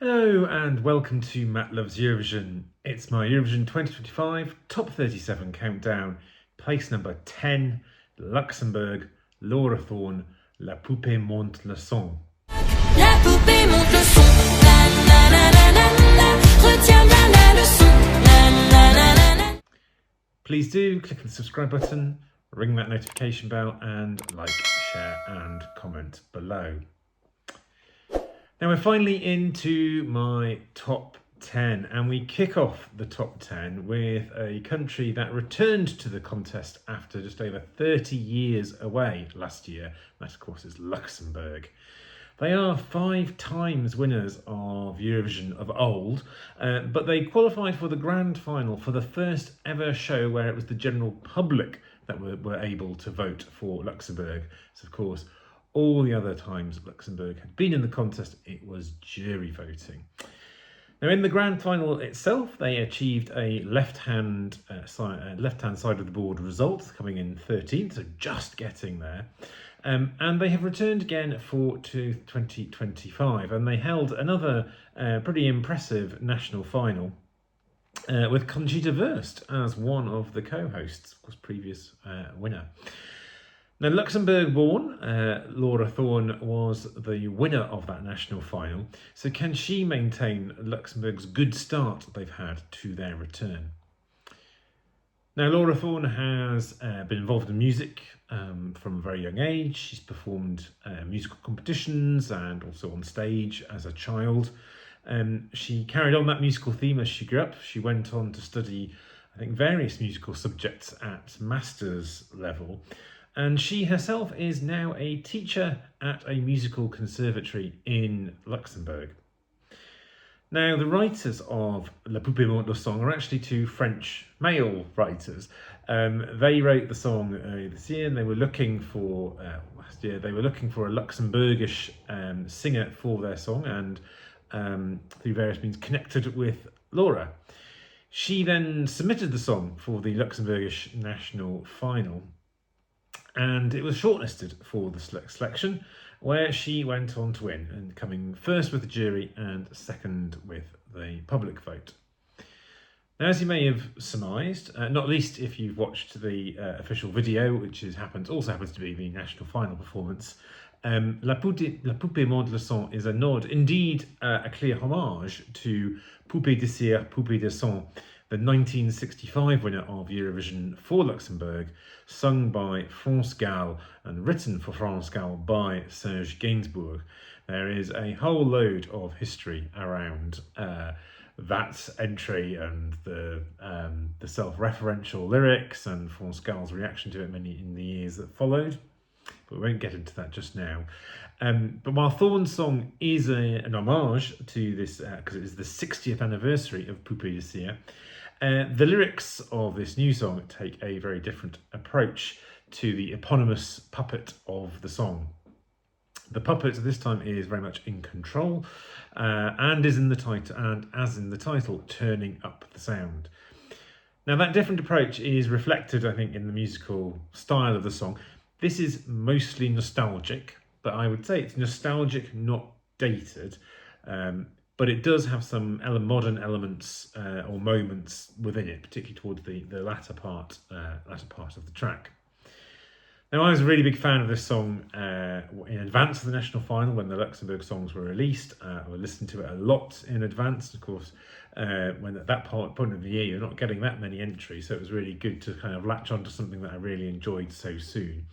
Hello and welcome to Matt Loves Eurovision. It's my Eurovision 2025 Top 37 countdown. Place number 10, Luxembourg, Laura Thorn, La poupée monte le son. La poupée monte le son, la la la la la la, retiens bien la leçon, la la la la la. Please do click the subscribe button, ring that notification bell and like, share and comment below. Now we're finally into my top 10 and we kick off the top 10 with a country that returned to the contest after just over 30 years away last year. That of course is Luxembourg. They are 5 times winners of Eurovision of old, but they qualified for the grand final for the first ever show where it was the general public that were able to vote for Luxembourg. So of course, all the other times Luxembourg had been in the contest, it was jury voting. Now, in the grand final itself, they achieved a left-hand side of the board result, coming in 13th, so just getting there. And they have returned again for 2025, and they held another pretty impressive national final with Conchita Wurst as one of the co-hosts, of course, previous winner. Now, Luxembourg-born Laura Thorn was the winner of that national final. So can she maintain Luxembourg's good start they've had to their return? Now, Laura Thorn has been involved in music from a very young age. She's performed musical competitions and also on stage as a child. She carried on that musical theme as she grew up. She went on to study, I think, various musical subjects at master's level. And she herself is now a teacher at a musical conservatory in Luxembourg. Now, the writers of La poupée monte le son are actually 2 French male writers. They wrote the song earlier this year, and they were looking for last year. They were looking for a Luxembourgish singer for their song, and through various means connected with Laura. She then submitted the song for the Luxembourgish national final. And it was shortlisted for the selection, where she went on to win, and coming first with the jury and second with the public vote. Now, as you may have surmised, not least if you've watched the official video, which also happens to be the national final performance, La poupée monte le son is a nod, indeed a clear homage to Poupée de cire, poupée de son, the 1965 winner of Eurovision for Luxembourg, sung by France Gall and written for France Gall by Serge Gainsbourg. There is a whole load of history around that entry and the self-referential lyrics and France Gall's reaction to it in the years that followed. But we won't get into that just now. But while Thorn's song is an homage to this, because it is the 60th anniversary of Poupée de cire, the lyrics of this new song take a very different approach to the eponymous puppet of the song. The puppet this time is very much in control and is in the title, and as in the title, turning up the sound. Now, that different approach is reflected, I think, in the musical style of the song. This is mostly nostalgic, but I would say it's nostalgic, not dated. But it does have some modern elements or moments within it, particularly towards the latter part of the track. Now, I was a really big fan of this song in advance of the national final when the Luxembourg songs were released. I listened to it a lot in advance. Of course, when at that point of the year, you're not getting that many entries, so it was really good to kind of latch onto something that I really enjoyed so soon.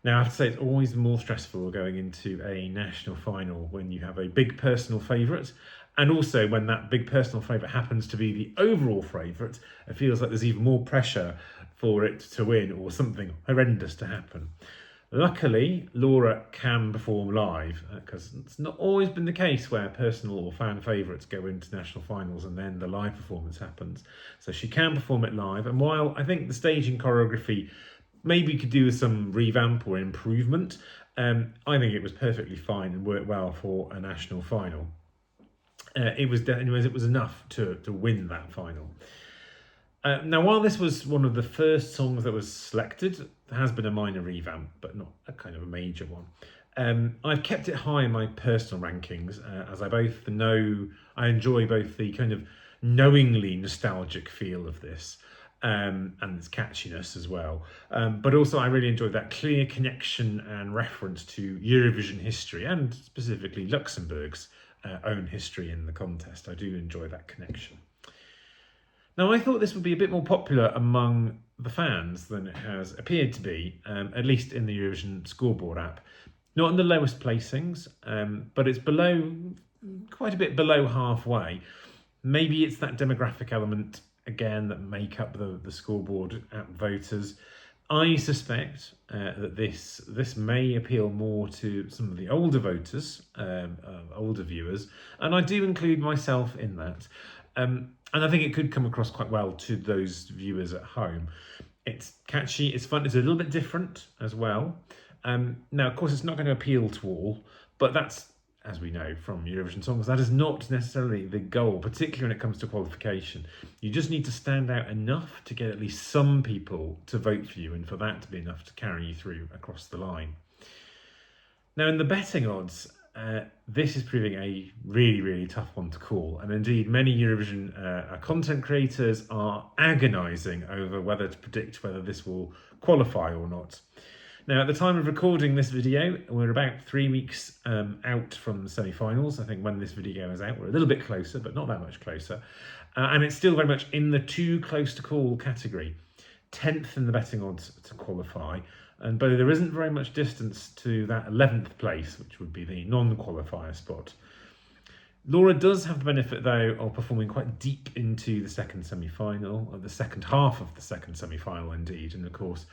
Now, I have to say, it's always more stressful going into a national final when you have a big personal favourite, and also when that big personal favourite happens to be the overall favourite. It feels like there's even more pressure for it to win or something horrendous to happen. Luckily, Laura can perform live, because it's not always been the case where personal or fan favourites go into national finals and then the live performance happens. So she can perform it live, and while I think the staging choreography maybe could do with some revamp or improvement, I think it was perfectly fine and worked well for a national final. It was enough to win that final. Now, while this was one of the first songs that was selected, there has been a minor revamp, but not a kind of a major one. I've kept it high in my personal rankings, as I enjoy both the kind of knowingly nostalgic feel of this and its catchiness as well. But also I really enjoyed that clear connection and reference to Eurovision history and specifically Luxembourg's own history in the contest. I do enjoy that connection. Now, I thought this would be a bit more popular among the fans than it has appeared to be, at least in the Eurovision scoreboard app. Not in the lowest placings, but it's quite a bit below halfway. Maybe it's that demographic element, again, that make up the scoreboard app voters. I suspect that this may appeal more to some of the older voters, older viewers, and I do include myself in that. And I think it could come across quite well to those viewers at home. It's catchy, it's fun, it's a little bit different as well. Now, of course, it's not going to appeal to all, but that's, as we know from Eurovision songs, that is not necessarily the goal, particularly when it comes to qualification. You just need to stand out enough to get at least some people to vote for you, and for that to be enough to carry you through across the line. Now, in the betting odds, this is proving a really, really tough one to call. And indeed, many Eurovision content creators are agonising over whether to predict whether this will qualify or not. Now, at the time of recording this video, we're about 3 weeks out from the semi-finals. I think when this video is out, we're a little bit closer, but not that much closer. And it's still very much in the too close to call category. 10th in the betting odds to qualify. And though there isn't very much distance to that 11th place, which would be the non-qualifier spot, Laura does have the benefit, though, of performing quite deep into the second semi-final, or the second half of the second semi-final, indeed. And of course,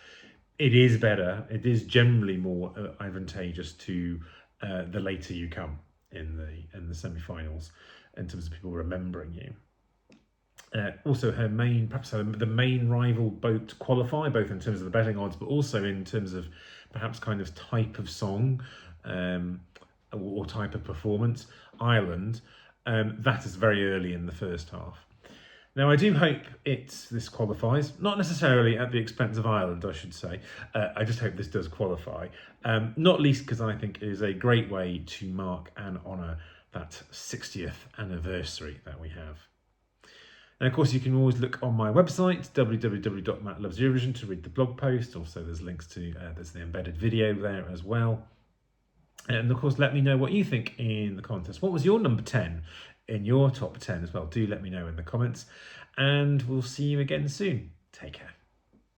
it is generally more advantageous to the later you come in the semi-finals in terms of people remembering you. Also, the main rival both to qualify, both in terms of the betting odds, but also in terms of perhaps kind of type of song or type of performance, Ireland. That is very early in the first half. Now, I do hope this qualifies, not necessarily at the expense of Ireland, I should say. I just hope this does qualify, not least because I think it is a great way to mark and honour that 60th anniversary that we have. And of course, you can always look on my website, www.mattloveseurovision, to read the blog post. Also, there's links to, there's the embedded video there as well. And of course, let me know what you think in the contest. What was your number 10 in your top 10 as well? Do let me know in the comments. And we'll see you again soon. Take care.